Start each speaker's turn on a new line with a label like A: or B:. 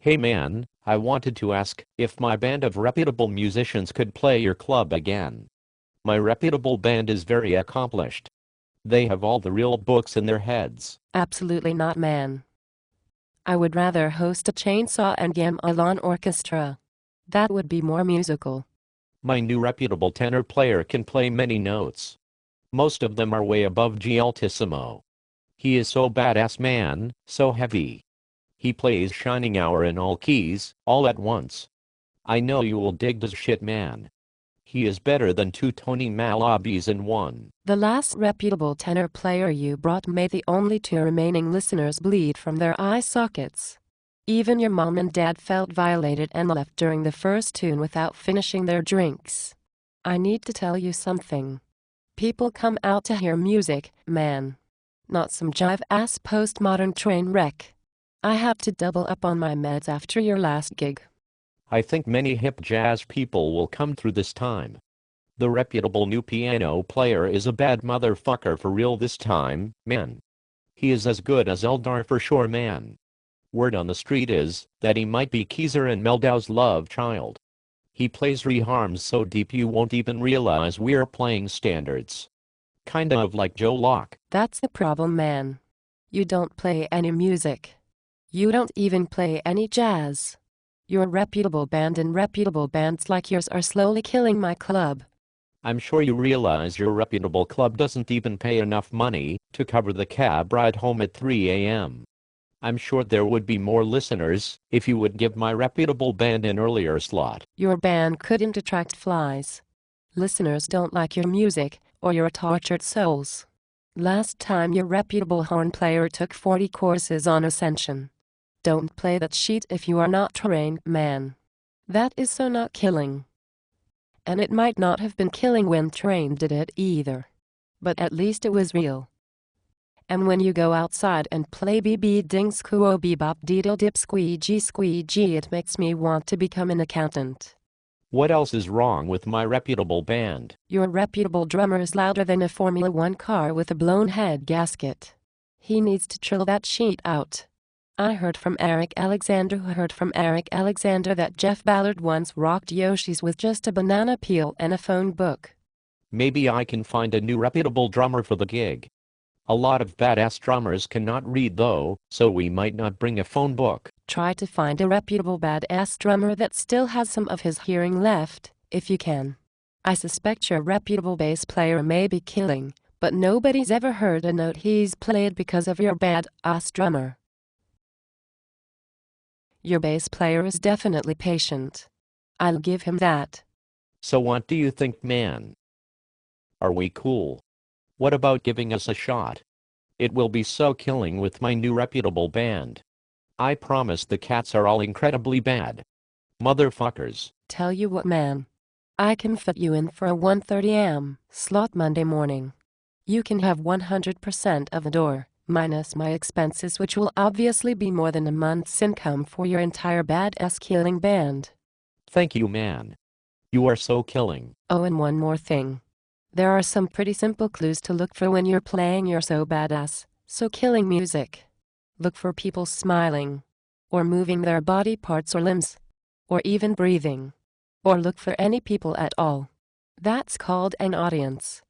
A: Hey man, I wanted to ask if my band of reputable musicians could play your club again. My reputable band is very accomplished. They have all the real books in their heads.
B: Absolutely not, man. I would rather host a chainsaw and gamelan orchestra. That would be more musical.
A: My new reputable tenor player can play many notes. Most of them are way above G altissimo. He is so badass man, so heavy. He plays Shining Hour in all keys, all at once. I know you will dig this shit, man. He is better than two Tony Malabis in one.
B: The last reputable tenor player you brought made the only two remaining listeners bleed from their eye sockets. Even your mom and dad felt violated and left during the first tune without finishing their drinks. I need to tell you something. People come out to hear music, man. Not some jive-ass postmodern train wreck. I have to double up on my meds after your last gig.
A: I think many hip jazz people will come through this time. The reputable new piano player is a bad motherfucker for real this time, man. He is as good as Eldar for sure, man. Word on the street is that he might be Keezer and Meldau's love child. He plays reharms so deep you won't even realize we're playing standards. Kinda of like Joe Locke.
B: That's the problem, man. You don't play any music. You don't even play any jazz. Your reputable band and reputable bands like yours are slowly killing my club.
A: I'm sure you realize your reputable club doesn't even pay enough money to cover the cab ride home at 3 a.m. I'm sure there would be more listeners if you would give my reputable band an earlier slot.
B: Your band couldn't attract flies. Listeners don't like your music, or your tortured souls. Last time your reputable horn player took 40 courses on Ascension. Don't play that shit if you are not trained, man. That is so not killing. And it might not have been killing when Train did it either. But at least it was real. And when you go outside and play BB ding squoo bebop deedle dip squeegee, it makes me want to become an accountant.
A: What else is wrong with my reputable band?
B: Your reputable drummer is louder than a Formula One car with a blown head gasket. He needs to trill that shit out. I heard from Eric Alexander that Jeff Ballard once rocked Yoshi's with just a banana peel and a phone book.
A: Maybe I can find a new reputable drummer for the gig. A lot of badass drummers cannot read though, so we might not bring a phone book.
B: Try to find a reputable badass drummer that still has some of his hearing left, if you can. I suspect your reputable bass player may be killing, but nobody's ever heard a note he's played because of your badass drummer. Your bass player is definitely patient. I'll give him that.
A: So what do you think, man? Are we cool? What about giving us a shot? It will be so killing with my new reputable band. I promise the cats are all incredibly bad. Motherfuckers.
B: Tell you what, man. I can fit you in for a 1:30 a.m. slot Monday morning. You can have 100% of the door, minus my expenses, which will obviously be more than a month's income for your entire badass killing band.
A: Thank you, man. You are so killing.
B: Oh, and one more thing. There are some pretty simple clues to look for when you're playing your so badass, so killing music. Look for people smiling, or moving their body parts or limbs, or even breathing, or look for any people at all. That's called an audience.